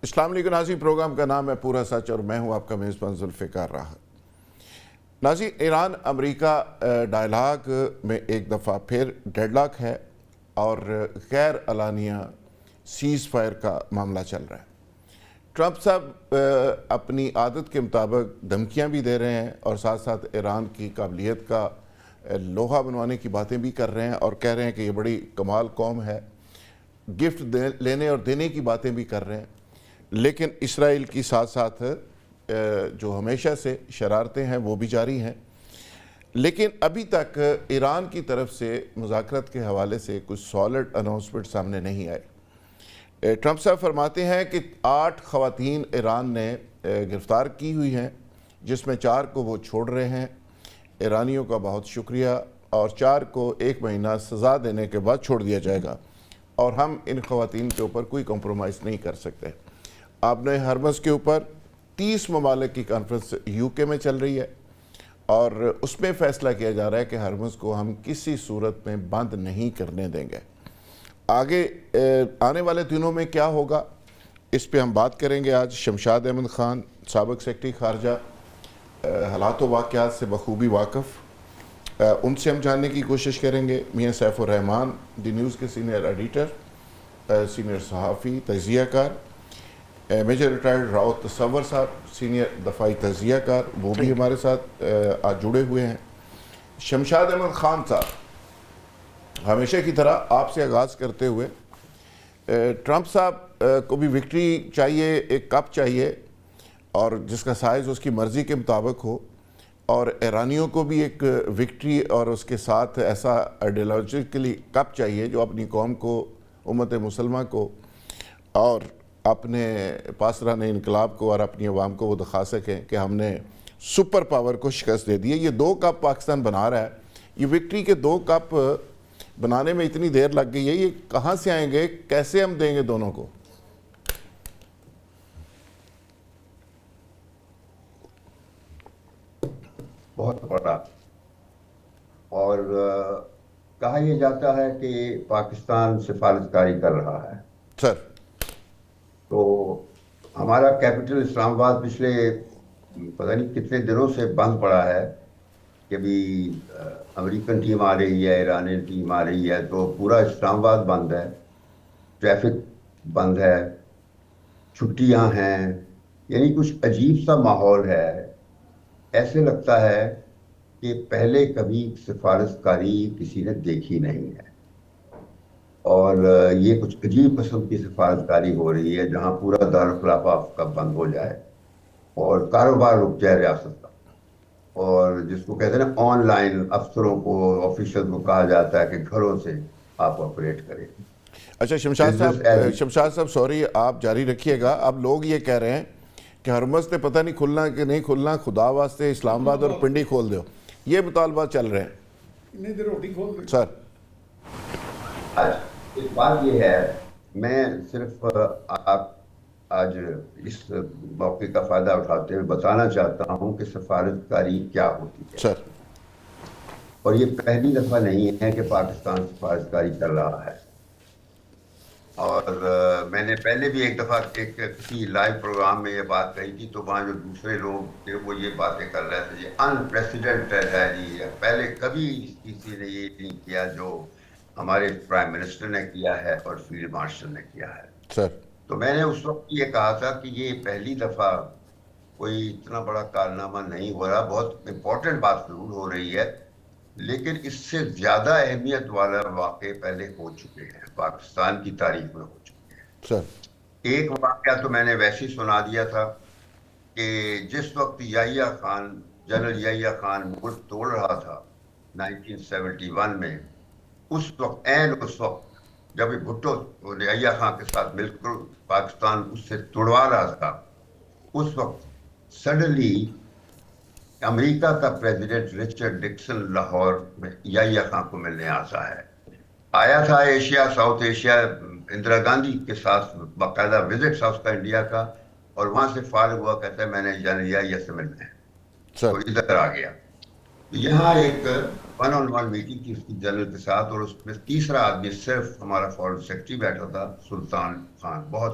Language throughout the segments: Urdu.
السلام علیکم ناظرین، پروگرام کا نام ہے پورا سچ اور میں ہوں آپ کا میزبان ذوالفقار راحت۔ ناظرین، ایران امریکہ ڈائلاگ میں ایک دفعہ پھر ڈیڈ لاک ہے اور غیر اعلانیہ سیز فائر کا معاملہ چل رہا ہے۔ ٹرمپ صاحب اپنی عادت کے مطابق دھمکیاں بھی دے رہے ہیں اور ساتھ ساتھ ایران کی قابلیت کا لوہا بنوانے کی باتیں بھی کر رہے ہیں اور کہہ رہے ہیں کہ یہ بڑی کمال قوم ہے، گفٹ لینے اور دینے کی باتیں بھی کر رہے ہیں۔ لیکن اسرائیل کی ساتھ ساتھ جو ہمیشہ سے شرارتیں ہیں وہ بھی جاری ہیں، لیکن ابھی تک ایران کی طرف سے مذاکرات کے حوالے سے کچھ سالڈ اناؤنسمنٹ سامنے نہیں آئے۔ ٹرمپ صاحب فرماتے ہیں کہ 8 خواتین ایران نے گرفتار کی ہوئی ہیں، جس میں 4 کو وہ چھوڑ رہے ہیں۔ ایرانیوں کا بہت شکریہ، اور 4 کو 1 مہینہ سزا دینے کے بعد چھوڑ دیا جائے گا، اور ہم ان خواتین کے اوپر کوئی کمپرومائز نہیں کر سکتے۔ آپ نے ہرمز کے اوپر 30 ممالک کی کانفرنس یو کے میں چل رہی ہے اور اس میں فیصلہ کیا جا رہا ہے کہ ہرمز کو ہم کسی صورت میں بند نہیں کرنے دیں گے۔ آگے آنے والے دنوں میں کیا ہوگا، اس پہ ہم بات کریں گے۔ آج شمشاد احمد خان، سابق سیکرٹری خارجہ، حالات و واقعات سے بخوبی واقف، ان سے ہم جاننے کی کوشش کریں گے۔ میاں سیف الرحمان، دی نیوز کے سینئر ایڈیٹر، سینئر صحافی، تجزیہ کار۔ میجر ریٹائرڈ راؤت تصور صاحب، سینئر دفاعی تجزیہ کار، وہ بھی ہمارے ساتھ آج جڑے ہوئے ہیں۔ شمشاد احمد خان صاحب، ہمیشہ کی طرح آپ سے آغاز کرتے ہوئے، ٹرمپ صاحب کو بھی وکٹری چاہیے، ایک کپ چاہیے اور جس کا سائز اس کی مرضی کے مطابق ہو، اور ایرانیوں کو بھی ایک وکٹری اور اس کے ساتھ ایسا آئیڈیالوجیکلی کپ چاہیے جو اپنی قوم کو، امت مسلمہ کو اور اپنے پاسداران انقلاب کو اور اپنی عوام کو وہ دکھا سکیں کہ ہم نے سپر پاور کو شکست دے دی ہے۔ یہ 2 کپ پاکستان بنا رہا ہے، یہ وکٹری کے 2 کپ بنانے میں اتنی دیر لگ گئی ہے، یہ کہاں سے آئیں گے، کیسے ہم دیں گے دونوں کو؟ بہت بڑا، اور کہا یہ جاتا ہے کہ پاکستان سفارتکاری کر رہا ہے۔ سر، تو ہمارا کیپٹل اسلام آباد پچھلے پتہ نہیں کتنے دنوں سے بند پڑا ہے کہ بھی امریکن ٹیم آ رہی ہے، ایرانی ٹیم آ رہی ہے، تو پورا اسلام آباد بند ہے، ٹریفک بند ہے، چھٹیاں ہیں، یعنی کچھ عجیب سا ماحول ہے۔ ایسے لگتا ہے کہ پہلے کبھی سفارتکاری کسی نے دیکھی نہیں ہے، اور یہ کچھ عجیب قسم کی سفارتکاری ہو رہی ہے جہاں پورا دارالخلافہ کا بند ہو جائے اور کاروبار رک جائے ریاست کا، اور جس کو کہتے ہیں نا آن لائن، افسروں کو، آفیشل کو کہا جاتا ہے کہ گھروں سے آپ آپریٹ کریں۔ اچھا شمشاد صاحب سوری، آپ جاری رکھیے گا۔ اب لوگ یہ کہہ رہے ہیں کہ ہرمز نے پتہ نہیں کھلنا کہ نہیں کھلنا، خدا واسطے اسلام آباد اور پنڈی کھول دو، یہ مطالبات چل رہے ہیں سر۔ ایک بات یہ ہے، میں صرف آپ آج اس موقع کا فائدہ اٹھاتے ہوئے بتانا چاہتا ہوں کہ سفارتکاری کیا ہوتی ہے، سر، اور یہ پہلی دفعہ نہیں ہے کہ پاکستان سفارتکاری کر رہا ہے۔ اور میں نے پہلے بھی ایک دفعہ کسی لائیو پروگرام میں یہ بات کہی تھی، تو وہاں جو دوسرے لوگ تھے وہ یہ باتیں کر رہے تھے، یہ انپریسیڈنٹڈ ہے جی، پہلے کبھی کسی نے یہ نہیں کیا جو ہمارے پرائم منسٹر نے کیا ہے اور فیلڈ مارشل نے کیا ہے۔ سر، تو میں نے اس وقت یہ کہا تھا کہ یہ پہلی دفعہ کوئی اتنا بڑا کارنامہ نہیں ہو رہا، بہت امپورٹنٹ بات ضرور ہو رہی ہے، لیکن اس سے زیادہ اہمیت والا واقع پہلے ہو چکے ہیں، پاکستان کی تاریخ میں ہو چکے ہیں۔ سر، ایک واقعہ تو میں نے ویسے ہی سنا دیا تھا کہ جس وقت یحییٰ خان، جنرل یحییٰ خان ملک توڑ رہا تھا 1971 میں، اس وقت اس وقت جب بھٹو یحییٰ خان کے ساتھ مل کر پاکستان اس سے توڑوا رہا تھا، اس وقت سڈنلی امریکہ کا پریزیڈنٹ رچرڈ نکسن لاہور میں یحییٰ خان کو ملنے آیا تھا، ساؤتھ ایشیا، اندرا گاندھی کے ساتھ باقاعدہ وزٹ تھا اس کا انڈیا کا، اور وہاں سے فارغ ہوا، کہتا ہے میں نے جنرل یحییٰ سے ملنا ہے، تو ادھر آ گیا۔ یہاں ایک 1-on-1 میٹنگ تھی اس کی جنرل کے ساتھ، اور اس میں تیسرا آدمی صرف ہمارا فورن سیکرٹری بیٹھا تھا، سلطان خان، بہت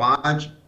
5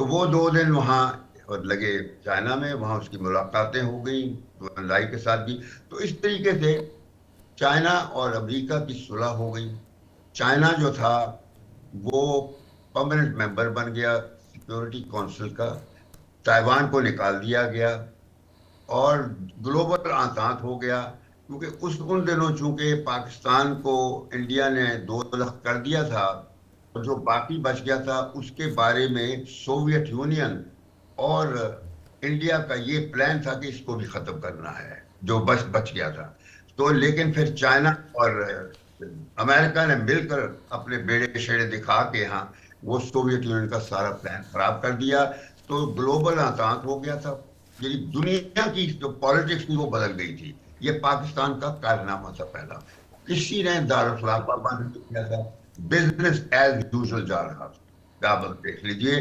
تو وہ 2 دن وہاں لگے چائنا میں، وہاں اس کی ملاقاتیں ہو گئیں لائی کے ساتھ بھی. تو اس طریقے سے چائنا اور امریکہ کی صلح ہو گئی. چائنا جو تھا وہ پرماننٹ ممبر بن گیا سیکورٹی کونسل کا، تائیوان کو نکال دیا گیا اور گلوبل آتات ہو گیا. کیونکہ ان دنوں چونکہ پاکستان کو انڈیا نے 2 لخت کر دیا تھا، اور جو باقی بچ گیا تھا اس کے بارے میں سوویت یونین اور انڈیا کا یہ پلان تھا کہ اس کو بھی ختم کرنا ہے جو بچ گیا تھا. تو لیکن پھر چائنا اور امریکہ نے مل کر اپنے بیڑے شیڑے دکھا کے ہاں وہ سوویت یونین کا سارا پلان خراب کر دیا. تو گلوبل آتات ہو گیا تھا، یعنی دنیا کی جو پالیٹکس تھی وہ بدل گئی تھی. یہ پاکستان کا کارنامہ تھا پہلا. کسی نے دارالخلافہ بند نہیں کیا تھا، بزنس ایز یوزل جا رہا تھا. آپ دیکھ لیجئے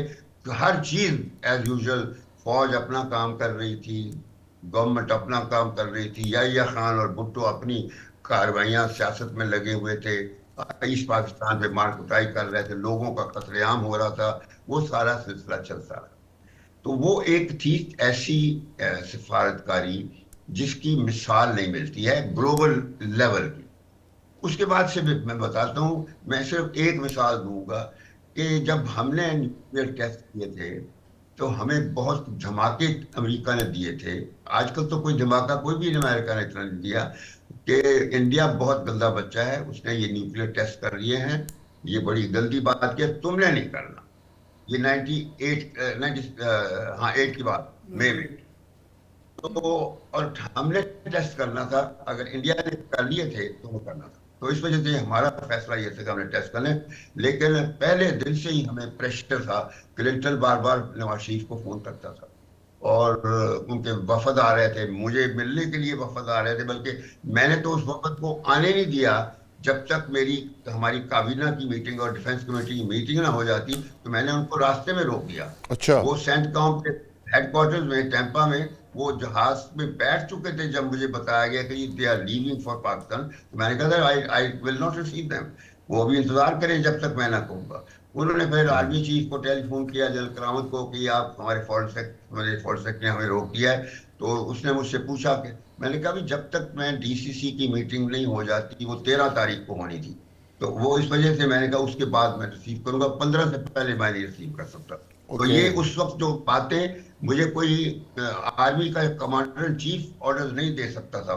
ہر چیز ایز یوزل، فوج اپنا کام کر رہی تھی، گورنمنٹ اپنا کام کر رہی تھی، یحییٰ خان اور بھٹو اپنی کاروائیاں سیاست میں لگے ہوئے تھے، ایسٹ پاکستان پہ مار کٹائی کر رہے تھے، لوگوں کا قتل عام ہو رہا تھا. وہ سارا سلسلہ چلتا رہا. تو وہ ایک تھی ایسی سفارتکاری جس کی مثال نہیں ملتی ہے گلوبل لیول کی. اس کے بعد سے میں بتاتا ہوں، میں صرف ایک مثال دوں گا کہ جب ہم نے نیوکلیئر ٹیسٹ کیے تھے تو ہمیں بہت دھماکے امریکہ نے دیے تھے. آج کل تو کوئی دھماکہ کوئی بھی امریکہ نے اتنا نہیں دیا کہ انڈیا بہت گندا بچہ ہے، اس نے یہ نیوکلیئر ٹیسٹ کر لیے ہیں، یہ بڑی گندی بات کہ تم نے نہیں کرنا. یہ 8 کی بات مئی میں. تو اور ہم نے ٹیسٹ کرنا تھا، اگر انڈیا نے کر لیے تھے تو وہ کرنا تھا. تو اس وجہ سے ہمارا فیصلہ یہ تھا کہ ہم نے ٹیسٹ کرنے. لیکن پہلے دن سے ہی ہمیں پریشر تھا. کلنٹن بار بار نواز شریف کو فون کرتا تھا اور ان کے وفد آ رہے تھے، مجھے ملنے کے لیے وفد آ رہے تھے، بلکہ میں نے تو اس وفد کو آنے نہیں دیا جب تک ہماری کابینہ کی میٹنگ اور ڈیفنس کمیٹی کی میٹنگ نہ ہو جاتی. تو میں نے ان کو راستے میں روک دیا. اچھا. وہ سینٹ کام کے ہیڈ کوارٹرز میں ٹیمپا میں وہ جہاز میں بیٹھ چکے تھے جب مجھے بتایا گیا کہ they are living for Pakistan. تو میں نے کہا تھا I will not receive them, وہ ابھی انتظار کریں جب تک میں نہ کہوں گا. انہوں نے پھر آرمی چیف کو ٹیلی فون کیا، جنرل کرامت کو، کہ آپ ہمارے فورن سیکٹری نے ہمیں روک دیا ہے. تو اس نے مجھ سے پوچھا کہ میں نے کہا جب تک میں ڈی سی سی کی میٹنگ نہیں ہو جاتی، وہ 13 تاریخ کو ہونی تھی، تو وہ اس وجہ سے میں نے کہا اس کے بعد میں ریسیو کروں گا، 15 سے پہلے میں نہیں ریسیو کر سکتا. تو یہ اس وقت جو باتیں مجھے کوئی آرمی کا کمانڈر ان چیف آرڈر نہیں دے سکتا تھا.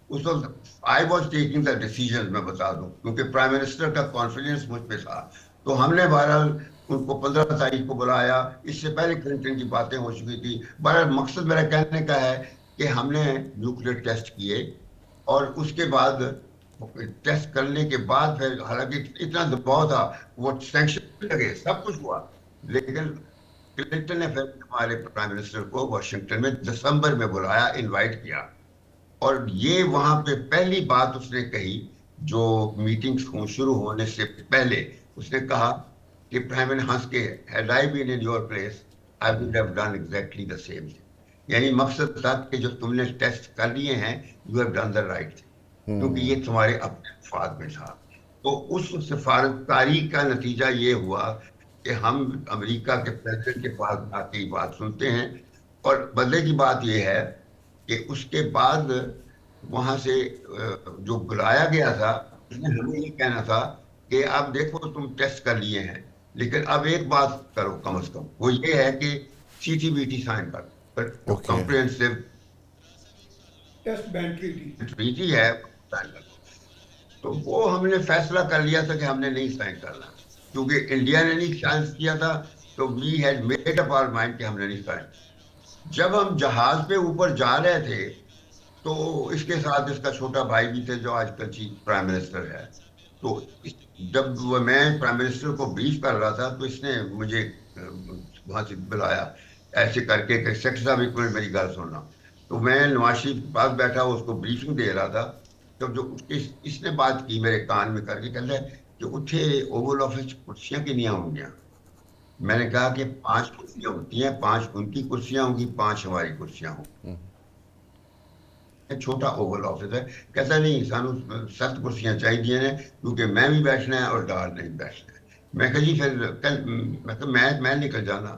اس وقت I was taking the decision, میں بتا دوں، کیونکہ پرائم منسٹر کا کانفیڈنس مجھ پہ تھا. تو ہم نے بہرحال ان کو 15 تاریخ کو بلایا. اس سے پہلے کلنٹن کی باتیں ہو چکی تھی. بہرحال مقصد میرا کہنے کا ہے کہ ہم نے نیوکلیئر ٹیسٹ کیے اور اس کے بعد ٹیسٹ کرنے کے بعد پھر حالانکہ اتنا دباؤ تھا، وہ سینکشن لگے، سب کچھ ہوا، لیکن کلنٹن نے پھر ہمارے پرائم منسٹر کو واشنگٹن میں دسمبر میں بلایا، انوائٹ کیا. اور یہ وہاں پہ پہلی بات اس نے کہی جو میٹنگ شروع ہونے سے پہلے، اس نے کہا کہ پرائم منسٹر ہنس کے had I been in your place I would have done exactly the same thing. یعنی مقصد تھا کہ جو تم نے ٹیسٹ کر لیے ہیں you have done the right thing، کیونکہ یہ تمہارے اپنے مفاد میں تھا. تو اس سفارتکاری کا نتیجہ یہ ہوا کہ ہم امریکہ کے پریزیڈنٹ کے پاس آ کے بات سنتے ہیں. اور بدلے کی بات یہ ہے کہ اس کے بعد وہاں سے جو بلایا گیا تھا اس نے ہمیں یہ کہنا تھا کہ اب دیکھو تم ٹیسٹ کر لیے ہیں، لیکن اب ایک بات کرو کم از کم، وہ یہ ہے کہ C T B T sign کرو، کمپریہنسو ٹیسٹ بین ٹریٹی ہے. تو وہ ہم نے فیصلہ کر لیا تھا کہ ہم نے نہیں سائن کرنا، کیونکہ انڈیا نے نہیں سائن کیا تھا. تو we had made up our mind کہ ہم نے نہیں سائن. جب ہم جہاز پہ اوپر جا رہے تھے تو اس کے ساتھ اس کا چھوٹا بھائی بھی تھے جو آج کل چیف پرائم منسٹر ہے. تو جب میں پرائم منسٹر کو بریف کر رہا تھا تو اس نے مجھے وہاں سے بلایا ایسے کر کے کہ سیکٹر صاحب ایک منٹ میری گل سننا. تو میں نواز شریف کے پاس بیٹھا اس کو بریفنگ دے رہا تھا. تو جو اس نے بات کی میرے کان میں کر کے کہتا ہے کہ اتھے اوول آفس کرسیاں کنیاں ہوں گیا. میں نے کہا کہ 5 کرسیاں ہوتی ہیں، 5 ان کی کرسیاں ہوں گی، 5 ہماری کرسیاں ہوں گی. چھوٹا اوول آفس ہے. کہتا نہیں سانو سخت کرسیاں چاہیے ہیں کیونکہ میں بھی بیٹھنا ہے اور ڈار نہیں بیٹھنا ہے. میں کہا جی پھر میں نکل جانا.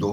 2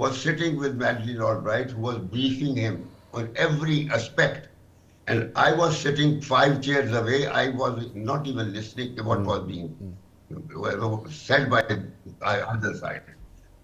was sitting with Madeleine Albright, who was briefing him on every aspect, and I was sitting 5 chairs away. I was not even listening to what was being said by the other side.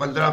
15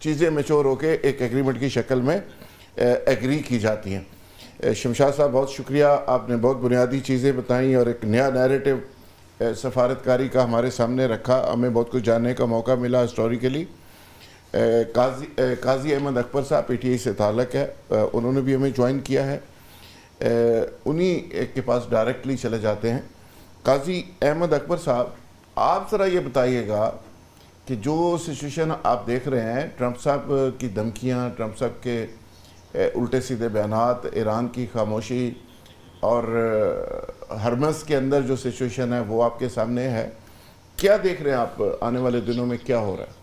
چیزیں میچور ہو کے ایک ایگریمنٹ کی شکل میں ایگری کی جاتی ہیں۔ شمشاد صاحب بہت شکریہ، آپ نے بہت بنیادی چیزیں بتائیں اور ایک نیا نیریٹو سفارتکاری کا ہمارے سامنے رکھا، ہمیں بہت کچھ جاننے کا موقع ملا ہسٹوریکلی۔ قاضی احمد اکبر صاحب پی ٹی آئی سے تعلق ہے، انہوں نے بھی ہمیں جوائن کیا ہے، انہی کے پاس ڈائریکٹلی چلے جاتے ہیں۔ قاضی احمد اکبر صاحب، آپ ذرا یہ بتائیے گا کہ جو سچویشن آپ دیکھ رہے ہیں، ٹرمپ صاحب کی دھمکیاں، ٹرمپ صاحب کے الٹے سیدھے بیانات، ایران کی خاموشی اور ہرمز کے اندر جو سچویشن ہے وہ آپ کے سامنے ہے، کیا دیکھ رہے ہیں آپ آنے والے دنوں میں کیا ہو رہا ہے؟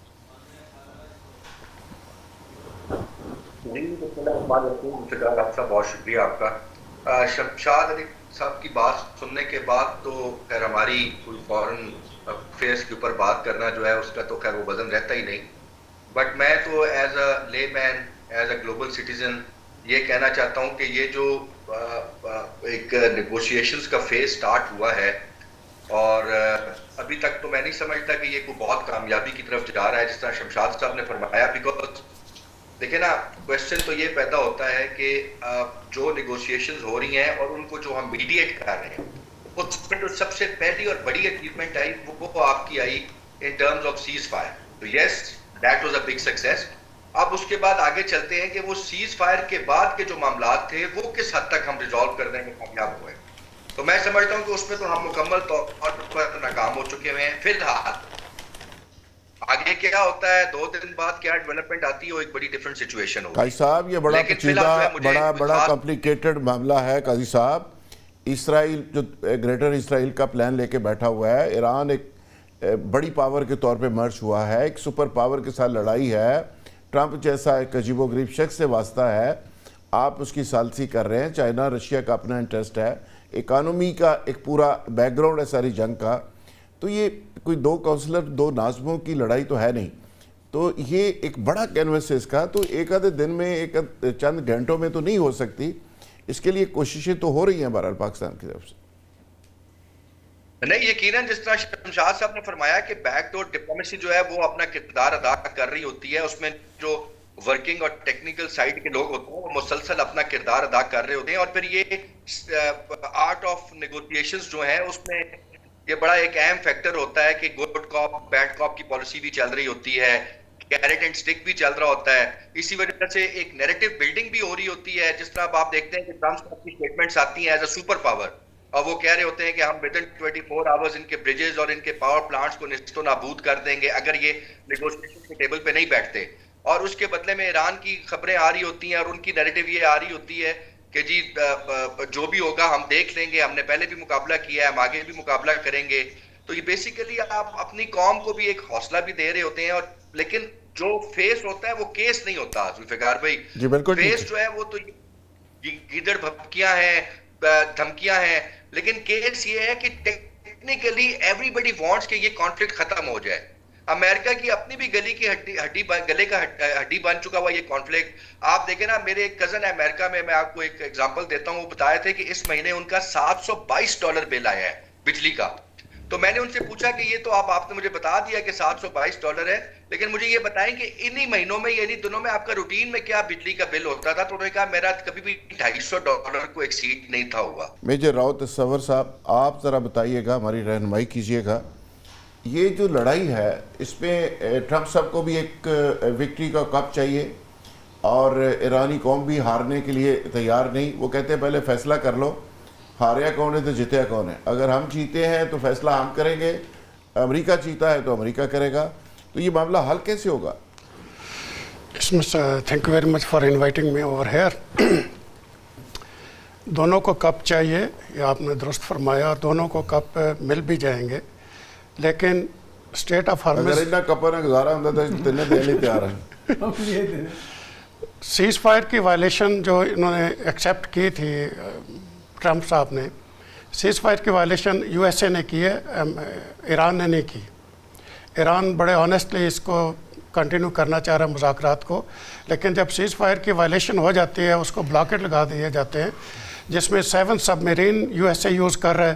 بہت شکریہ آپ کا۔ شمشاد علی صاحب کی بات سننے کے بعد تو خیر ہماری کوئی فورن افیئرس کے اوپر بات کرنا جو ہے اس کا تو خیر وہ وزن رہتا ہی نہیں، بٹ میں تو ایز اے لے مین، ایز اے گلوبل سٹیزن یہ کہنا چاہتا ہوں کہ یہ جو ایک نیگوشیشنز کا فیز سٹارٹ ہوا ہے، اور ابھی تک تو میں نہیں سمجھتا کہ یہ کوئی بہت کامیابی کی طرف جا رہا ہے جس طرح شمشاد صاحب نے فرمایا، بیکاز دیکھیں نا، کویسچن تو یہ پیدا ہوتا ہے کہ جو نیگوشیشنز ہو رہی ہیں اور ان کو جو ہم میڈیٹ کر رہے ہیں، اس میں جو سب سے پہلی اور بڑی اچیومنٹ آئی وہ آپ کی آئی in terms of ceasefire. تو yes, that was a big success. اب اس کے بعد آگے چلتے ہیں کہ وہ سیز فائر کے بعد کے جو معاملات تھے وہ کس حد تک ہم ریزالو کرنے میں کامیاب ہوئے۔ تو میں سمجھتا ہوں کہ اس میں تو ہم مکمل طور پر ناکام ہو چکے ہوئے ہیں۔ فی الحال آگے کیا ہوتا ہے، 2 دن بعد کیا ڈیولپمنٹ آتی ہے، وہ ایک بڑی ڈیفرنٹ سچویشن ہوگی۔ قاضی صاحب یہ بڑا پیچیدہ بڑا کمپلیکیٹڈ معاملہ ہے۔ قاضی صاحب، اسرائیل جو گریٹر اسرائیل کا پلان لے کے بیٹھا ہوا ہے، ایران ایک بڑی پاور کے طور پہ مرج ہوا ہے، ایک سپر پاور کے ساتھ لڑائی ہے، ٹرمپ جیسا ایک عجیب و غریب شخص سے واسطہ ہے، آپ اس کی ثالثی کر رہے ہیں، چائنا رشیا کا اپنا انٹرسٹ ہے، اکانومی کا ایک پورا بیک گراؤنڈ ہے ساری جنگ کا، تو یہ کوئی 2 کونسلر 2 ناظموں کی لڑائی تو ہے نہیں، تو یہ ایک بڑا کینوس ہے اس کا، تو ایک آدھے دن میں ایک چند گھنٹوں میں تو نہیں ہو سکتی، اس کے لیے کوششیں تو ہو رہی ہیں بہرحال پاکستان کی طرف سے۔ نہیں، یقیناً جس طرح شمشاد صاحب نے فرمایا کہ بیک ڈور ڈپلومیسی جو ہے وہ اپنا کردار ادا کر رہی ہوتی ہے، اس میں جو ورکنگ اور ٹیکنیکل سائڈ کے لوگ ہوتے ہیں وہ مسلسل اپنا کردار ادا کر رہے ہوتے ہیں، اور پھر یہ آرٹ آف نیگوشیشنز جو ہیں اس میں یہ بڑا ایک اہم فیکٹر ہوتا ہے کہ گڈ کاپ بیڈ کاپ کی پالیسی بھی چل رہی ہوتی ہے، کیرٹ اینڈ سٹک بھی چل رہا ہوتا ہے، اسی وجہ سے ایک نیریٹو بلڈنگ بھی ہو رہی ہوتی ہے۔ جس طرح آپ دیکھتے ہیں کہ ٹرمپ کی اسٹیٹمنٹس آتی ہیں ایز اے سپر پاور، اور وہ کہہ رہے ہوتے ہیں کہ ہم ود ان 24 آورز ان کے بریجز اور ان کے پاور پلانٹس کو نیست و نابود کر دیں گے اگر یہ نیگوشیشن کے ٹیبل پہ نہیں بیٹھتے، اور اس کے بدلے میں ایران کی خبریں آ رہی ہوتی ہیں اور ان کی نیریٹو یہ آ رہی ہوتی ہے کہ جی جو بھی ہوگا ہم دیکھ لیں گے، ہم نے پہلے بھی مقابلہ کیا ہے، ہم آگے بھی مقابلہ کریں گے۔ تو یہ بیسیکلی آپ اپنی قوم کو بھی ایک حوصلہ بھی دے رہے ہوتے ہیں، اور لیکن جو فیس ہوتا ہے وہ کیس نہیں ہوتا ذوالفقار بھائی، جی بالکل، فیس جو ہے وہ تو گیدڑ بھپکیاں ہیں، دھمکیاں ہیں، لیکن کیس یہ ہے کہ ٹیکنیکلی ایوری بڈی وانٹس کہ یہ کانفلکٹ ختم ہو جائے۔ امریکہ کی اپنی بھی گلے کا ہڈی بن چکا ہوا یہ کانفلکٹ۔ آپ دیکھیں نا، میرے ایک کزن ہے امریکہ میں آپ کو ایک ایگزامپل دیتا ہوں، وہ بتایا تھے کہ اس مہینے ان کا $722 بل آیا ہے بجلی کا۔ تو میں نے ان سے پوچھا کہ یہ تو آپ نے مجھے بتا دیا کہ $722 ہے، لیکن مجھے یہ بتائیں کہ انہی مہینوں میں یعنی دنوں میں آپ کا روٹین میں کیا بجلی کا بل ہوتا تھا؟ تو انہوں نے کہا میرا کبھی بھی $250 کو ایکسیڈ نہیں تھا ہوا۔ میجر راؤ تصور صاحب، آپ ذرا بتائیے گا، ہماری رہنمائی کیجیے گا، یہ جو لڑائی ہے اس میں ٹرمپ صاحب کو بھی ایک وکٹری کا کپ چاہیے، اور ایرانی قوم بھی ہارنے کے لیے تیار نہیں، وہ کہتے ہیں پہلے فیصلہ کر لو، ہاریا کون ہے تو جیتیا کون ہے، اگر ہم جیتے ہیں تو فیصلہ ہم کریں گے، امریکہ جیتا ہے تو امریکہ کرے گا، تو یہ معاملہ حل کیسے ہوگا؟ Thank you very much for inviting me over here. دونوں کو کپ چاہیے، یہ آپ نے درست فرمایا، دونوں کو کپ مل بھی جائیں گے، لیکن اسٹیٹ آف ہارمز اگر اتنا کپر نے گزارا ہوں تو اتنے دینے تیار ہیں۔ سیز فائر کی وائلیشن جو انہوں نے ایکسیپٹ کی تھی ٹرمپ صاحب نے، سیز فائر کی وائلیشن یو ایس اے نے کی ہے، ایران نے نہیں کی۔ ایران بڑے آنیسٹلی اس کو کنٹینیو کرنا چاہ رہا ہے مذاکرات کو، لیکن جب سیز فائر کی وائلیشن ہو جاتی ہے اس کو بلاکٹ لگا دیے جاتے ہیں، جس میں 7 سب U S A use کر رہا ہے،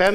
10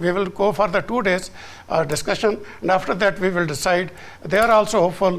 we will go for the 2 days discussion and after that we will decide. They are also hopeful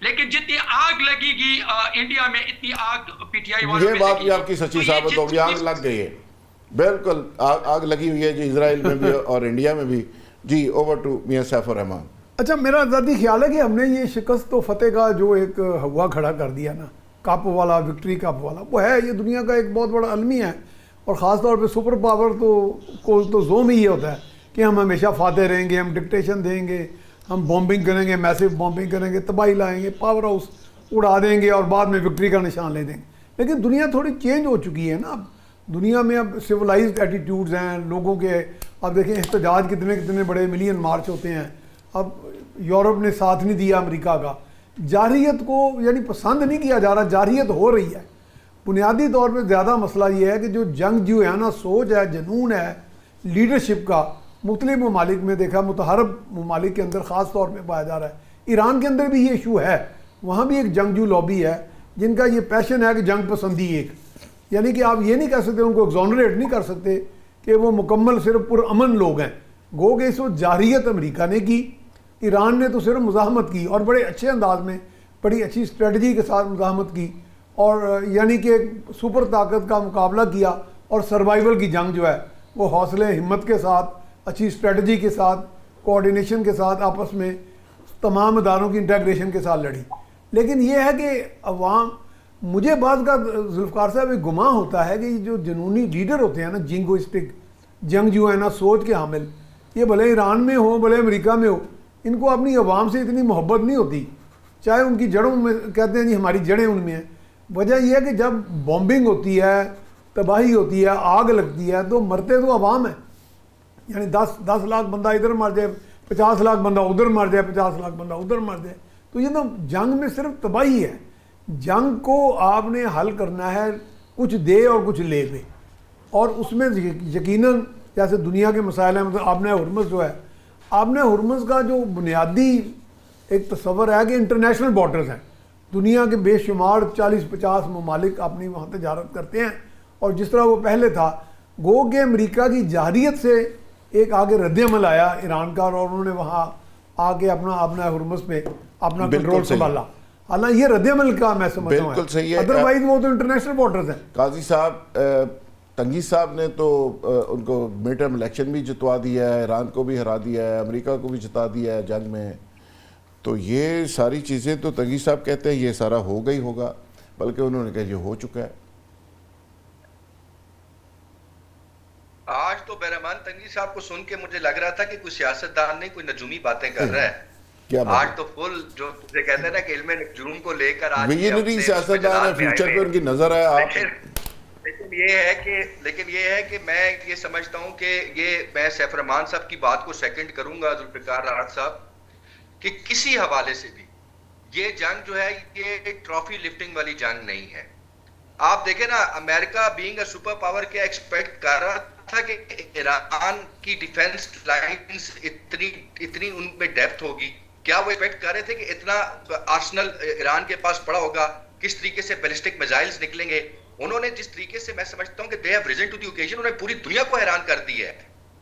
لیکن جتنی آگ لگے گی انڈیا میں اتنی آگ پی ٹی آئی والوں یہ میں بات لگے بھی گی. آپ کی سچی تو یہ ثابت ہوگی, آگ لگ گئی ہے, بالکل آگ لگی ہوئی ہے جی اسرائیل میں بھی اور انڈیا میں بھی. جی اوور ٹو میاں سیف الرحمان. اچھا میرا ذاتی خیال ہے کہ ہم نے یہ شکست و فتح کا جو ایک ہوا کھڑا کر دیا نا, کپ والا, وکٹری کپ والا, وہ ہے یہ دنیا کا ایک بہت بڑا المیہ ہے. اور خاص طور پہ سپر پاور تو زوم ہی یہ ہوتا ہے کہ ہم ہمیشہ فاتح رہیں گے, ہم ڈکٹیشن دیں گے, ہم بومبنگ کریں گے, میسو بومبنگ کریں گے, تباہی لائیں گے, پاور ہاؤس اڑا دیں گے اور بعد میں وکٹری کا نشان لے دیں گے. لیکن دنیا تھوڑی چینج ہو چکی ہے نا. اب دنیا میں اب سویلائزڈ ایٹیٹیوڈز ہیں لوگوں کے. اب دیکھیں احتجاج کتنے بڑے ملین مارچ ہوتے ہیں. اب یورپ نے ساتھ نہیں دیا امریکہ کا. جارحیت کو یعنی پسند نہیں کیا جا رہا, جارحیت ہو رہی ہے. بنیادی طور پہ زیادہ مسئلہ یہ ہے کہ جو جنگ جو ہے نا, سوچ ہے, جنون ہے لیڈرشپ کا, مختلف ممالک میں دیکھا, متحرب ممالک کے اندر خاص طور پہ پایا جا رہا ہے. ایران کے اندر بھی یہ ایشو ہے, وہاں بھی ایک جنگجو لابی ہے جن کا یہ پیشن ہے کہ جنگ پسندی ایک, یعنی کہ آپ یہ نہیں کہہ سکتے, ان کو ایگزونریٹ نہیں کر سکتے کہ وہ مکمل صرف پرامن لوگ ہیں. گو کہ اس وقت جارحیت امریکہ نے کی, ایران نے تو صرف مزاحمت کی اور بڑے اچھے انداز میں, بڑی اچھی اسٹریٹجی کے ساتھ مزاحمت کی, اور یعنی کہ سپر طاقت کا مقابلہ کیا, اور سروائیول کی جنگ جو ہے وہ حوصلے ہمت کے ساتھ, اچھی اسٹریٹجی کے ساتھ, کوآرڈینیشن کے ساتھ, آپس میں تمام اداروں کی انٹیگریشن کے ساتھ لڑی. لیکن یہ ہے کہ عوام, مجھے بعض کا ذوالفقار صاحب ایک گمان ہوتا ہے کہ یہ جو جنونی لیڈر ہوتے ہیں نا, جنگوسٹک, جنگ جو ہے نا سوچ کے حامل, یہ بھلے ایران میں ہو بھلے امریکہ میں ہو, ان کو اپنی عوام سے اتنی محبت نہیں ہوتی, چاہے ان کی جڑوں میں کہتے ہیں جی ہماری جڑیں ان میں ہیں. وجہ یہ ہے کہ جب بومبنگ ہوتی ہے, تباہی ہوتی ہے, آگ لگتی ہے, تو مرتے تو عوام ہیں. یعنی 10 لاکھ بندہ ادھر مر جائے, 50 لاکھ بندہ ادھر مر جائے, 50 لاکھ بندہ ادھر مر جائے, تو یہ تو جنگ میں صرف تباہی ہے. جنگ کو آپ نے حل کرنا ہے کچھ دے اور کچھ لے دے, اور اس میں یقیناً جیسے دنیا کے مسائل ہیں, مطلب آبنۂ ہرمز جو ہے, آبنۂ ہرمز کا جو بنیادی ایک تصور ہے کہ انٹرنیشنل بارڈرز ہیں, دنیا کے بے شمار 40-50 ممالک اپنی وہاں تجارت کرتے ہیں, اور جس طرح وہ پہلے تھا, گو کہ امریکہ کی جارحیت سے ایک آگے رد عمل آیا ایران کا, اور انہوں نے وہاں آ کے اپنا آبنۂ ہرمز پہ اپنا کنٹرول سنبھالا. حالانکہ یہ رد عمل کا میں سمجھتا ہوں, بالکل صحیح ہے, ادروائز وہ تو انٹرنیشنل بارڈرز ہیں. قاضی صاحب, تنگی صاحب نے تو ان کو مڈ ٹرم الیکشن بھی جتوا دیا ہے, ایران کو بھی ہرا دیا ہے, امریکہ کو بھی جتا دیا ہے جنگ میں. تو یہ ساری چیزیں تو تنگی صاحب کہتے ہیں یہ سارا ہو گئی ہوگا, بلکہ انہوں نے کہا یہ ہو چکا ہے. آج تو بہرحمان تنگی صاحب کو سن کے مجھے لگ رہا تھا کہ کوئی سیاستدان نہیں, کوئی نجومی باتیں کر رہا ہے. آج تو فل جو تجھے کہتے ہیں نا کہ علم نجوم کو لے کر آج ویژنری سیاستدان ہے, فیوچر پہ ان کی نظر ہے. آپ لیکن یہ ہے کہ میں یہ سمجھتا ہوں کہ یہ میں سیف الرحمان صاحب کی بات کو سیکنڈ کروں گا, ذوالفقار راحت صاحب, کہ کسی حوالے سے بھی یہ جنگ جو ہے یہ ٹرافی لفٹنگ والی جنگ نہیں ہے. آپ دیکھیں نا, امریکہ بینگ اے سپر پاور کیا ایکسپیکٹ کر رہا تھا کہ ایران کی ڈیفنس لائنز اتنی ان میں ڈیپتھ ہوگی؟ کیا وہ ایکسپیکٹ کر رہے تھے کہ اتنا آرسنل ایران کے پاس پڑا ہوگا, کس طریقے سے بیلسٹک میزائلز نکلیں گے؟ انہوں نے جس طریقے سے, میں سمجھتا ہوں کہ they have risen to the occasion, انہوں نے پوری دنیا کو حیران کر دی ہے.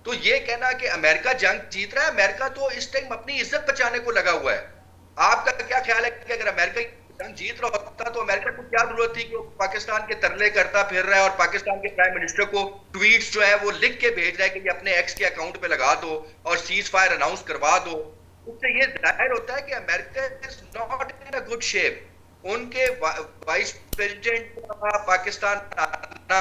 تو یہ کہنا کہ امریکہ جنگ جیت رہا ہے, امریکہ تو اس ٹائم اپنی عزت بچانے کو لگا ہوا ہے. آپ کا کیا خیال ہے کہ اگر امریکہ جنگ جیت رہا ہوتا تو امریکہ کو کیا ضرورت تھی کہ وہ پاکستان کے ترلے کرتا پھر رہا ہے, اور پاکستان کے پرائم منسٹر کو ٹویٹس جو ہے وہ لکھ کے بھیج رہا ہے کہ یہ اپنے ایکس کے اکاؤنٹ پہ لگا دو اور سیز فائر اناؤنس کروا دو. اس سے یہ ظاہر ہوتا ہے کہ America is not in a good shape. ان کے وائس پریزیڈنٹ پاکستان آنا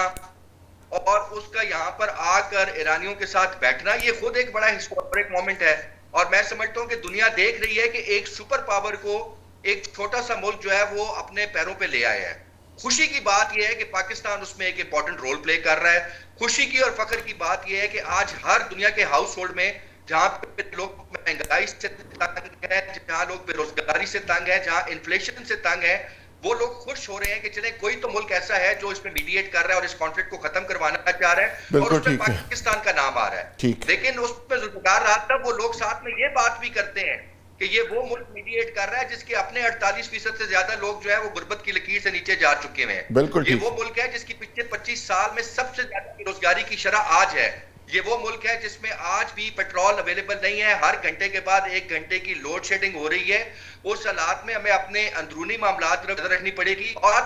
اور اس کا یہاں پر آ کر ایرانیوں کے ساتھ بیٹھنا, یہ خود ایک بڑا ہسٹورک مومنٹ ہے. اور میں سمجھتا ہوں کہ دنیا دیکھ رہی ہے کہ ایک سپر پاور کو ایک چھوٹا سا ملک جو ہے وہ اپنے پیروں پہ لے آیا ہے. خوشی کی بات یہ ہے کہ پاکستان اس میں ایک امپورٹنٹ رول پلے کر رہا ہے. خوشی کی اور فخر کی بات یہ ہے کہ آج ہر دنیا کے ہاؤس ہولڈ میں جہاں پہ لوگ مہنگائی سے تنگ ہیں, جہاں لوگ بے روزگاری سے تنگ ہیں, جہاں انفلیشن سے تنگ ہیں, وہ لوگ خوش ہو رہے ہیں کہ چلیں کوئی تو ملک ایسا ہے جو اس میں میڈیٹ کر رہا ہے اور اس کانفلکٹ کو ختم کروانا چاہ رہا ہے, اور اس میں پاکستان کا نام آ رہا ہے. لیکن اس میں ذوالفقار رہا تب وہ لوگ ساتھ میں یہ بات بھی کرتے ہیں کہ یہ وہ ملک میڈیٹ کر رہا ہے جس کے اپنے 48% سے زیادہ لوگ جو ہے وہ غربت کی لکیر سے نیچے جا چکے ہیں. یہ وہ ملک ہے جس کی پچھلے 25 سال میں سب سے زیادہ بے روزگاری کی شرح آج ہے. یہ وہ ملک ہے جس میں آج بھی پیٹرول اویلیبل نہیں ہے, ہر گھنٹے کے بعد 1 گھنٹے کی لوڈ شیڈنگ ہو رہی ہے. اس حالات میں ہمیں اپنے اندرونی معاملات پر نظر رکھنی پڑے گی. اور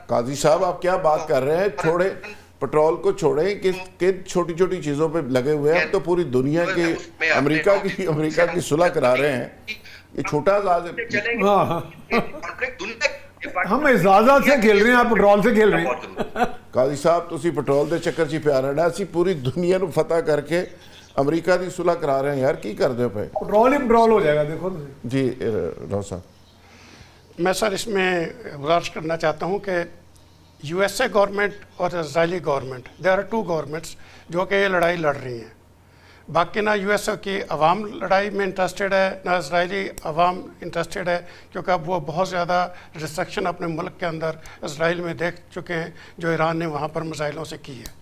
قاضی صاحب آپ کیا بات کر رہے ہیں؟ چھوڑیں پیٹرول کو, چھوڑیں کہ چھوٹی چھوٹی چیزوں پہ لگے ہوئے ہیں. ہم تو پوری دنیا کے امریکہ کی صلح کرا رہے ہیں. یہ چھوٹا ہم اعزازات سے کھیل رہے ہیں, آپ پیٹرول سے کھیل رہے ہیں. قاضی صاحب تسی پیٹرول دے چکر چی پیار رہنا, اسی پوری دنیا نو فتح کر کے امریکہ دی صلح کرا رہے ہیں. یار کی کر دے پہ پیٹرول ہی پیٹرول ہو جائے گا. دیکھو جی راؤ صاحب. میں سر اس میں گزارش کرنا چاہتا ہوں کہ یو ایس اے گورنمنٹ اور اسرائیلی گورنمنٹ, دیر آر 2 گورنمنٹس جو کہ یہ لڑائی لڑ رہی ہیں. باقی نہ یو ایس اے کی عوام لڑائی میں انٹرسٹڈ ہے, نہ اسرائیلی عوام انٹرسٹڈ ہے, کیونکہ اب وہ بہت زیادہ ڈسٹرکشن اپنے ملک کے اندر اسرائیل میں دیکھ چکے ہیں جو ایران نے وہاں پر میزائلوں سے کی ہے.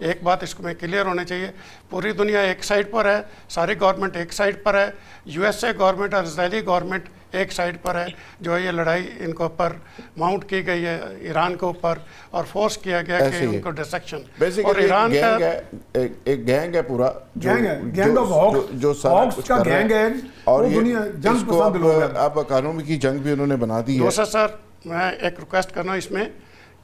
ایک بات اس میں کلیئر ہونا چاہیے, پوری دنیا ایک سائڈ پر ہے, ساری گورنمنٹ ایک سائڈ پر ہے. یو ایس اے گورنمنٹ اور اسرائیلی گورنمنٹ ایک سائڈ پر ہے. جو یہ لڑائی ان کے اوپر ماؤنٹ کی گئی ہے ایران کے اوپر, اور فورس کیا گیا کہ ان کو ڈسٹرکشن. اور ایران کا ایک گینگ ہے پورا, گینگ آف ہاکس کا گینگ ہے, اور اس کو اب اکانومی کی جنگ بھی انہوں نے بنا دی ہے. دوسرا سر میں ایک ریکویسٹ کرنا ہوں اس میں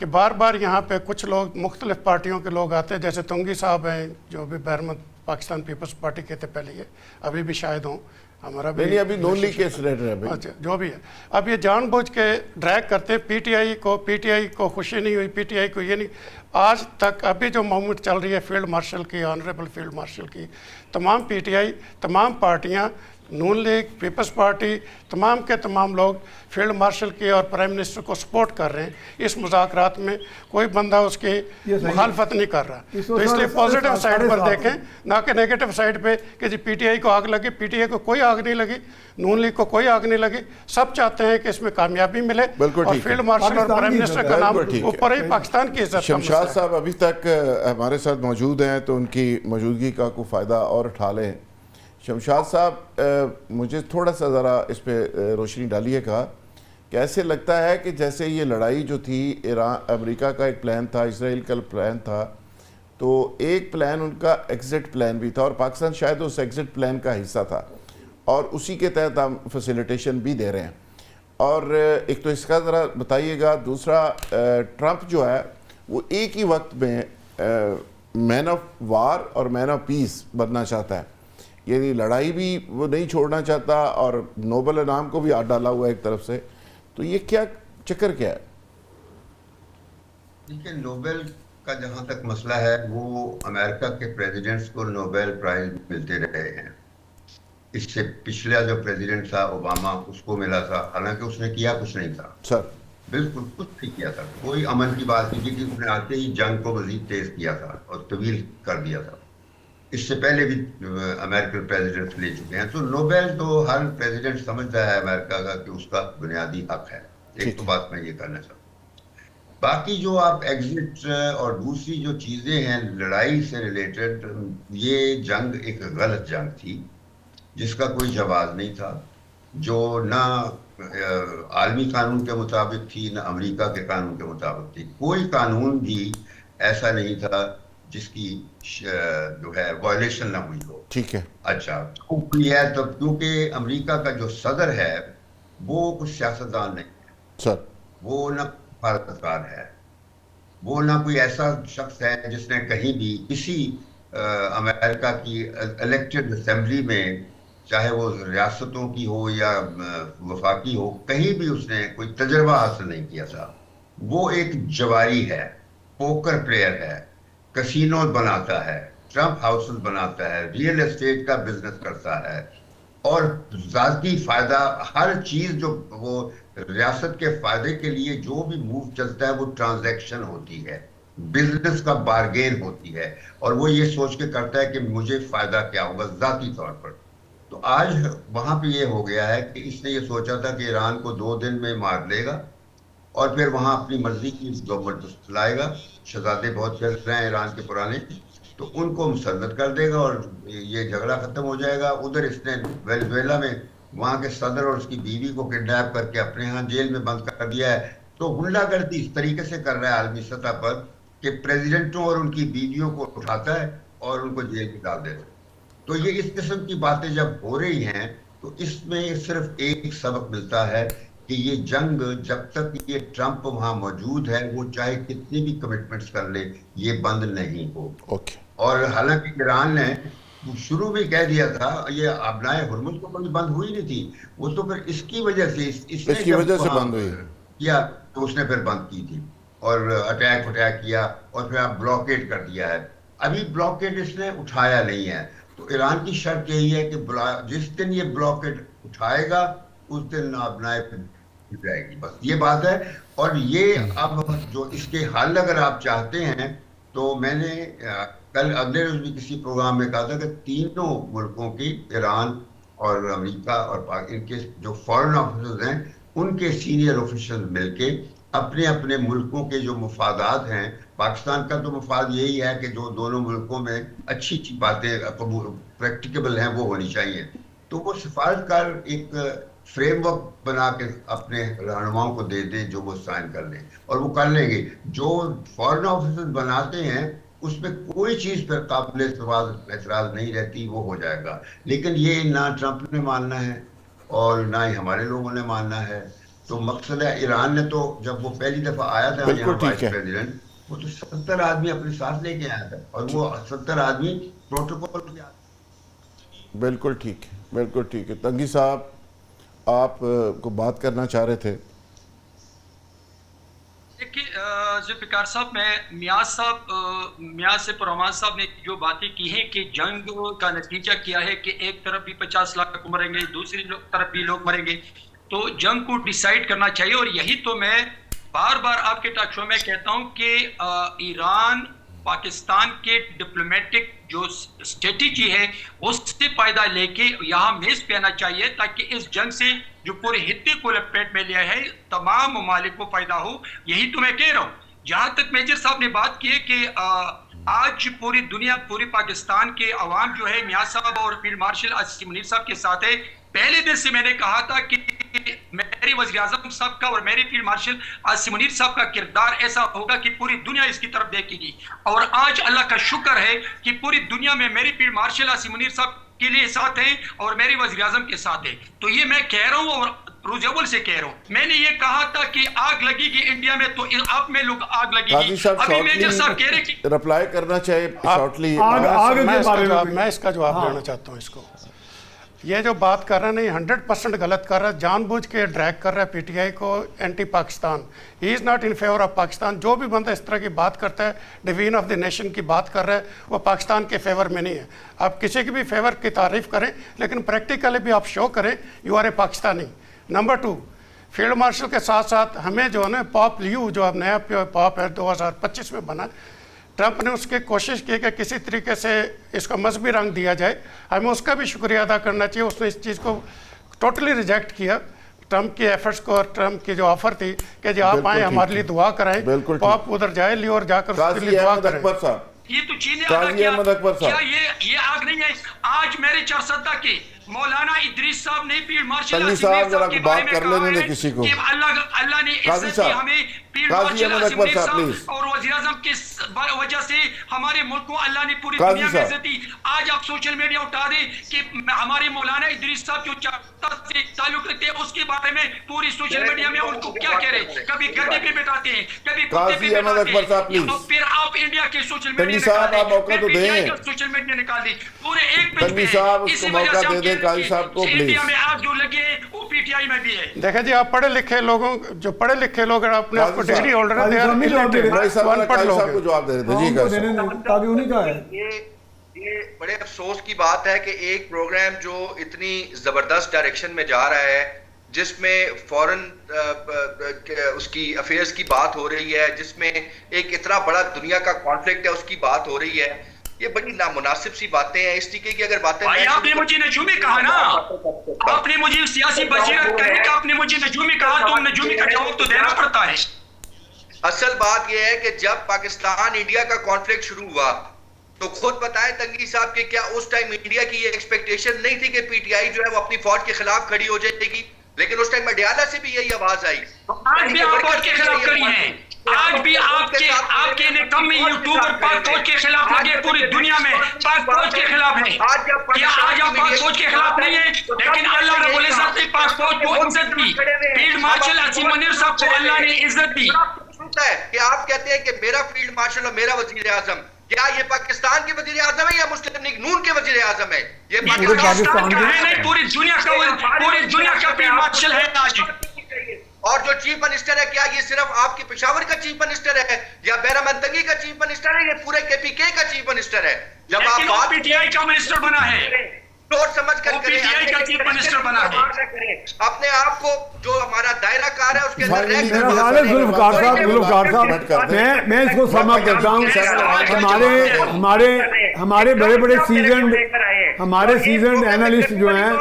کہ بار بار یہاں پہ کچھ لوگ مختلف پارٹیوں کے لوگ آتے ہیں, جیسے تنگی صاحب ہیں جو بھی بحرمت پاکستان پیپلز پارٹی کے تھے پہلے, یہ ابھی بھی شاید ہوں, ہمارا بھی ابھی نون لیگ کے سینیٹر ہے. اچھا جو بھی ہے, اب یہ جان بوجھ کے ڈریگ کرتے ہیں پی ٹی آئی کو خوشی نہیں ہوئی, پی ٹی آئی کو یہ نہیں. آج تک ابھی جو موومنٹ چل رہی ہے فیلڈ مارشل کی, آنریبل فیلڈ مارشل کی, تمام پی ٹی آئی, تمام پارٹیاں, نون لیگ, پیپلز پارٹی, تمام کے تمام لوگ فیلڈ مارشل کی اور پرائم منسٹر کو سپورٹ کر رہے ہیں. اس مذاکرات میں کوئی بندہ اس کی مخالفت نہیں کر رہا. تو اس لیے پازیٹیو سائڈ پر دیکھیں, نہ کہ نیگیٹو سائڈ پہ کہ جی پی ٹی آئی کو آگ لگی. پی ٹی آئی کو کوئی آگ نہیں لگی, نون لیگ کو کوئی آگ نہیں لگی. سب چاہتے ہیں کہ اس میں کامیابی ملے اور فیلڈ مارشل اور پرائم منسٹر کا نام اوپر ہی پاکستان کی عزت. شمشاد صاحب ابھی تک ہمارے ساتھ موجود ہیں, تو ان کی موجودگی کا کوئی فائدہ اور اٹھا لیں. شمشاد صاحب مجھے تھوڑا سا ذرا اس پہ روشنی ڈالیے گا کہ ایسے لگتا ہے کہ جیسے یہ لڑائی جو تھی امریکہ کا ایک پلان تھا, اسرائیل کا پلان تھا, تو ایک پلان ان کا ایگزٹ پلان بھی تھا, اور پاکستان شاید اس ایگزٹ پلان کا حصہ تھا, اور اسی کے تحت ہم فیسیلیٹیشن بھی دے رہے ہیں. اور ایک تو اس کا ذرا بتائیے گا. دوسرا, ٹرمپ جو ہے وہ ایک ہی وقت میں مین آف وار اور مین آف پیس بننا چاہتا ہے, یعنی لڑائی بھی وہ نہیں چھوڑنا چاہتا, اور نوبل انعام کو بھی ہاتھ ڈالا ہوا ہے ایک طرف سے. تو یہ کیا چکر کیا ہے؟ دیکھیں, نوبل کا جہاں تک مسئلہ ہے, وہ امریکہ کے پریزیڈنٹس کو نوبل پرائز ملتے رہے ہیں. اس سے پچھلا جو پریزیڈنٹ تھا اوباما, اس کو ملا تھا, حالانکہ اس نے کیا کچھ نہیں تھا سر, بالکل کچھ نہیں کیا تھا. کوئی امن کی بات نہیں کی, اس نے آتے ہی جنگ کو مزید تیز کیا تھا اور طویل کر دیا تھا. اس سے پہلے بھی امریکن پریزیڈنٹ لے چکے ہیں. تو نوبل تو ہر پریزیڈنٹ سمجھتا ہے امریکہ کا کہ اس کا بنیادی حق ہے. ایک تو بات میں یہ کرنا چاہتا ہوں. باقی جو آپ ایگزٹ اور دوسری جو چیزیں ہیں لڑائی سے ریلیٹڈ, یہ جنگ ایک غلط جنگ تھی جس کا کوئی جواز نہیں تھا, جو نہ عالمی قانون کے مطابق تھی نہ امریکہ کے قانون کے مطابق تھی. کوئی قانون بھی ایسا نہیں تھا جس کی جو ہے وائلیشن نہ ہوئی ہو. ٹھیک ہے. اچھا, یہ ہے تو کیونکہ امریکہ کا جو صدر ہے وہ کچھ سیاستدان نہیں ہے سر, وہ نہ فارغ ہے, وہ نہ کوئی ایسا شخص ہے جس نے کہیں بھی کسی امریکہ کی الیکٹڈ اسمبلی میں, چاہے وہ ریاستوں کی ہو یا وفاقی ہو, کہیں بھی اس نے کوئی تجربہ حاصل نہیں کیا تھا. وہ ایک جواری ہے, پوکر پلیئر ہے, کسینو بناتا ہے, ٹرمپ ہاؤسز بناتا ہے, ریئل اسٹیٹ کا بزنس کرتا ہے, اور ذاتی فائدہ, ہر چیز جو وہ ریاست کے فائدے کے لیے جو بھی موو چلتا ہے وہ ٹرانزیکشن ہوتی ہے, بزنس کا بارگین ہوتی ہے, اور وہ یہ سوچ کے کرتا ہے کہ مجھے فائدہ کیا ہوگا ذاتی طور پر. تو آج وہاں پہ یہ ہو گیا ہے کہ اس نے یہ سوچا تھا کہ ایران کو 2 دن میں مار لے گا اور پھر وہاں اپنی مرضی کی گورنمنٹ لائے گا. شہزادے بہت چل رہے ہیں ایران کے پرانے, تو ان کو مسلط کر دے گا اور یہ جھگڑا ختم ہو جائے گا. ادھر اس نے وینزویلا میں وہاں کے صدر اور اس کی بیوی کو کڈنیپ کر کے اپنے ہاں جیل میں بند کر دیا ہے. تو غنڈہ گردی اس طریقے سے کر رہا ہے عالمی سطح پر کہ پریزیڈنٹوں اور ان کی بیویوں کو اٹھاتا ہے اور ان کو جیل میں ڈال دیتے. تو یہ اس قسم کی باتیں جب ہو رہی ہیں تو اس میں صرف ایک سبق ملتا ہے کہ یہ جنگ جب تک یہ ٹرمپ وہاں موجود ہے وہ چاہے کتنی بھی کمٹمنٹس کر لے یہ بند نہیں ہو. اور حالانکہ ایران نے شروع میں کہہ دیا تھا یہ ابنائے ہرمز کو کبھی بند ہوئی نہیں تھی, وہ تو پھر اس کی وجہ سے اس کی وجہ سے بند ہوئی کیا تو اس نے پھر بند کی تھی اور اٹیک کیا اور پھر آپ بلاکیڈ کر دیا ہے. ابھی بلاکیڈ اس نے اٹھایا نہیں ہے. تو ایران کی شرط یہی ہے کہ جس دن یہ بلاکیڈ اٹھائے گا اس دن ابنائے جائے گی, بس یہ بات ہے. اور یہ اب جو اس کے حل اگر آپ چاہتے ہیں تو میں نے کل اگلے روز بھی کسی پروگرام میں کہا تھا کہ تینوں ملکوں کی ایران اور امریکہ اور ان کے جو فارن آفیسرز ہیں ان کے سینئر آفیسر مل کے اپنے اپنے ملکوں کے جو مفادات ہیں, پاکستان کا تو مفاد یہی ہے کہ جو دونوں ملکوں میں اچھی اچھی باتیں پریکٹیکیبل ہیں وہ ہونی چاہیے. تو وہ سفارتکار ایک فریم ورک بنا کے اپنے رہنماؤں کو دے دیں جو وہ سائن کر لیں, اور وہ کر لیں گے. جو فارن آفیسر بناتے ہیں اس میں کوئی چیز پر قابل اعتراض نہیں رہتی, وہ ہو جائے گا. لیکن یہ نہ ٹرمپ نے ماننا ہے اور نہ ہی ہمارے لوگوں نے ماننا ہے. تو مقصد ہے ایران نے تو جب وہ پہلی دفعہ آیا تھا یہاں وائس پریزیڈنٹ, وہ تو 70 آدمی اپنے ساتھ لے کے آیا تھا اور وہ 70 آدمی پروٹوکول کے. بالکل ٹھیک ہے, بالکل ٹھیک ہے. تنگی صاحب آپ کو بات کرنا چاہ رہے تھے. دیکھیے ذوالفقار صاحب, میں میاں سے پرواز صاحب نے جو باتیں کی ہیں کہ جنگ کا نتیجہ کیا ہے کہ ایک طرف بھی 50 لاکھ مریں گے, دوسری طرف بھی لوگ مریں گے, تو جنگ کو ڈیسائیڈ کرنا چاہیے. اور یہی تو میں بار بار آپ کے ٹاک شو میں کہتا ہوں کہ ایران پاکستان کے ڈپلومیٹک جو اسٹریٹجی ہے اس سے فائدہ لے کے یہاں میز پہ آنا چاہیے تاکہ اس جنگ سے جو پورے خطے کو لپیٹ میں لیا ہے تمام ممالک کو فائدہ ہو. یہی تو میں کہہ رہا ہوں. جہاں تک میجر صاحب نے بات کی ہے کہ آج پوری دنیا, پوری پاکستان کے عوام جو ہے میاں صاحب اور فیلڈ مارشل عاصم منیر صاحب کے ساتھ ہے. پہلے دن سے میں نے کہا تھا کہ میری وزیر اعظم صاحب کا اور میری فیلڈ مارشل عاصم منیر صاحب کا کردار ایسا ہوگا کہ پوری دنیا اس کی طرف دیکھے گی. اور آج اللہ کا شکر ہے کہ پوری دنیا میں میری فیلڈ مارشل عاصم منیر صاحب کے لیے ساتھ ہیں اور میری وزیر اعظم کے ساتھ ہیں. تو یہ میں کہہ رہا ہوں اور روز اول سے کہہ رہا ہوں. میں نے یہ کہا تھا کہ آگ لگے گی انڈیا میں تو اب میں لوگ آگ لگے گی. ابھی میجر صاحب کہہ رہے کہ رپلائی کرنا چاہیے شارٹلی. میں اس کا جواب دینا چاہتا ہوں. اس کو یہ جو بات کر رہے ہیں نہیں 100% غلط کر رہا ہے, جان بوجھ کے ڈریگ کر رہا ہے پی ٹی آئی کو anti Pakistan. He is not in favour of Pakistan. جو بھی بندہ اس طرح کی بات کرتا ہے ڈویژن آف دی نیشن کی بات کر رہا ہے وہ پاکستان کے فیور میں نہیں ہے. آپ کسی کی بھی فیور کی تعریف کریں لیکن پریکٹیکلی بھی آپ شو کریں you are a Pakistani. Number 2, field marshal کے ساتھ ساتھ ہمیں جو ہے نا پاپ لیو جو اب نیا پاپ ہے 2025 میں بنا, ٹرمپ نے اس کی کوشش کی کہ کسی طریقے سے اس کو مذہبی رنگ دیا جائے. ہمیں اس کا بھی شکریہ ادا کرنا چاہیے. اس نے اس چیز کو ٹوٹلی ریجیکٹ کیا, ٹرمپ کی ایفرٹس کو, اور ٹرمپ کی جو آفر تھی کہ جی آپ آئیں ہمارے لیے دعا کرائیں, پاپ ادھر جائے لیو اور جا کر اس کے لیے دعا کریں. یہ تو چین نے ادا کیا, کیا یہ آگ نہیں ہے. آج میرے چرسدہ کے مولانا ادریس صاحب نے فیلڈ مارشل عاصم منیر صاحب کے بارے میں کہا ہے کہ اللہ نے عزت دی ہمیں. فیلڈ مارشل عاصم منیر صاحب اور وزیر اعظم کی وجہ سے ہمارے ملک کو اللہ نے پوری دنیا میں عزت دی. آج آپ سوشل میڈیا اٹھا دیں کہ ہمارے مولانا ادریس صاحب جو چارتا سے تعلق رکھتے ہیں اس کے بارے میں پوری سوشل میڈیا میں ان کو کیا کہہ رہے ہیں, کبھی گدے پہ بٹھاتے ہیں, کبھی کتے پہ بٹھاتے ہیں. اور پھر آپ انڈیا کے سوشل میڈیا سوشل میڈیا نکال دی پورے ایک پیج پہ. اسی وجہ سے انڈیا میں آگ جو لگے وہ پی ٹی آئی میں بھی ہے. دیکھیں جی آپ پڑھے لکھے لوگوں, جو پڑھے لکھے لوگ اپنے آپ کو ڈگری ہولڈر ہیں, یہ بڑے افسوس کی بات ہے کہ ایک پروگرام جو اتنی زبردست ڈائریکشن میں جا رہا ہے, جس میں فورن اس کی افیئرز کی بات ہو رہی ہے, جس میں ایک اتنا بڑا دنیا کا کانفلکٹ ہے اس کی بات ہو رہی ہے, یہ بڑی نامناسب سی باتیں ہیں. اس طریقے کی اگر باتیں آپ نے مجھے نجومی کہا نا, آپ نے مجھے سیاسی بصیرت کہنے کا آپ نے مجھے نجومی کہا, تو نجومی کا جواب تو دینا پڑتا ہے. اصل بات یہ ہے کہ جب پاکستان انڈیا کا کانفلکٹ شروع ہوا تو خود بتائیں تنگی صاحب کہ کیا اس ٹائم انڈیا کی یہ ایکسپیکٹیشن نہیں تھی کہ پی ٹی آئی جو ہے وہ اپنی فوج کے خلاف کھڑی ہو جائے گی, لیکن اس ٹائم مڈیالہ سے بھی یہی آواز آئی. آج بھی آپ فوج کے خلاف کھڑی ہیں, آج بھی آپ کے نکمی یوٹیوبر پاک فوج کے خلاف لگے پوری دنیا میں پاک فوج کے خلاف ہیں. کیا آج آپ پاک فوج کے خلاف نہیں ہیں؟ لیکن اللہ رب العزت نے پاک فوج کو عزت دی. فیلڈ مارشل عاصم منیر صاحب کو اللہ نے عزت دی. کہ آپ کہتے ہیں کہ میرا فیلڈ مارشل اور میرا وزیر اعظم، کیا یہ پاکستان کے وزیر اعظم ہے یا مسلم لیگ نون کے وزیر اعظم ہے؟ یہ پاکستان کا ہے نہیں، پوری دنیا کا فیلڈ مارشل ہے آج. اور جو چیف منسٹر ہے، کیا یہ صرف آپ کی پشاور کا چیف منسٹر ہے یا بیرا منطقی کا چیف منسٹر ہے؟ یہ پورے کے پی کے کا چیف منسٹر ہے. جب لیکن آپ وہ پی ٹی آئی کا منسٹر بنا ہے، سوچ سمجھ کر وہ پی ٹی آئی کا چیف منسٹر بنا ہے. اپنے آپ کو جو ہمارا دائرہ کار ہے اس کے اندر رہ میرا خیال ہے ذوالفقار صاحب میں اس کو سما کرتا ہوں. ہمارے بڑے بڑے سیزنڈ اینالسٹ جو ہیں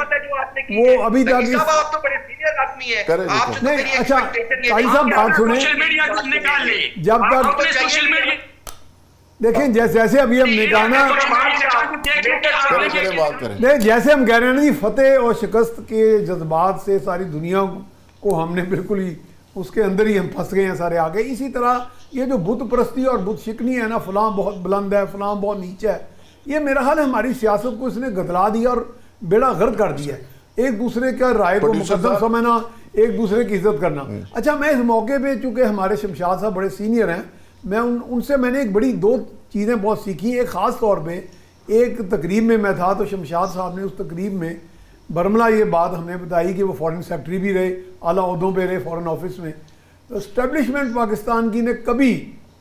وہ ابھی تک آپ تو بڑے سینئر آدمی ہیں. نہیں اچھا قاضی صاحب بات سنیں، سوشل میڈیا کو نکال لے. جب تک سوشل میڈیا دیکھیں جیسے ابھی ہم نکانا نہیں، جیسے ہم کہہ رہے ہیں نا جی فتح اور شکست کے جذبات سے ساری دنیا کو ہم نے بالکل ہی اس کے اندر ہی ہم پھنس گئے ہیں سارے آگے. اسی طرح یہ جو بت پرستی اور بت شکنی ہے نا، فلاں بہت بلند ہے فلاں بہت نیچا ہے، یہ میرا حال ہماری سیاست کو اس نے گدلا دیا اور بیڑا غرق کر دیا ہے. ایک دوسرے کا رائے کو مقدم سمجھنا، ایک دوسرے کی عزت کرنا. اچھا میں اس موقع پہ چونکہ ہمارے شمشاد صاحب بڑے سینئر ہیں، میں ان سے میں نے ایک بڑی دو چیزیں بہت سیکھی. ایک خاص طور پہ ایک تقریب میں میں تھا تو شمشاد صاحب نے اس تقریب میں برملا یہ بات ہمیں بتائی کہ وہ فارن سیکرٹری بھی رہے، اعلیٰ عہدوں پہ رہے فارن آفس میں. تو اسٹیبلشمنٹ پاکستان کی نے کبھی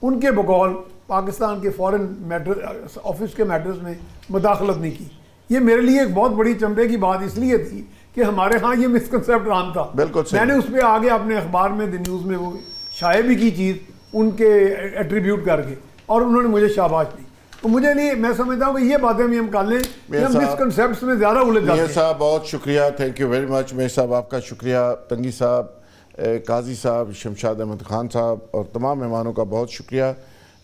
ان کے بقول پاکستان کے فارن میٹر آفس کے میٹرز میں مداخلت نہیں کی. یہ میرے لیے ایک بہت بڑی چمڑے کی بات اس لیے تھی کہ ہمارے ہاں یہ مسکنسیپٹ عام تھا. میں نے اس پہ آگے اپنے اخبار میں دی نیوز میں وہ شائع بھی کی چیز ان کے ایٹریبیوٹ کر کے، اور انہوں نے مجھے شاباش دی. تو مجھے لیے میں سمجھتا ہوں کہ یہ باتیں بھی ہم کر لیں کہ ہم مسکنسیپٹس میں زیادہ الجھ جاتے ہیں. میاں صاحب بہت شکریہ، تھینک یو ویری مچ. میاں صاحب آپ کا شکریہ، تنگی صاحب، قاضی صاحب، شمشاد احمد خان صاحب اور تمام مہمانوں کا بہت شکریہ.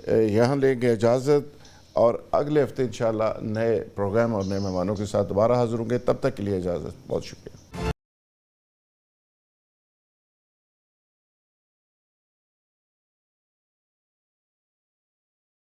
یہاں لیں گے اجازت اور اگلے ہفتے انشاءاللہ نئے پروگرام اور نئے مہمانوں کے ساتھ دوبارہ حاضر ہوں گے. تب تک کے لیے اجازت، بہت شکریہ.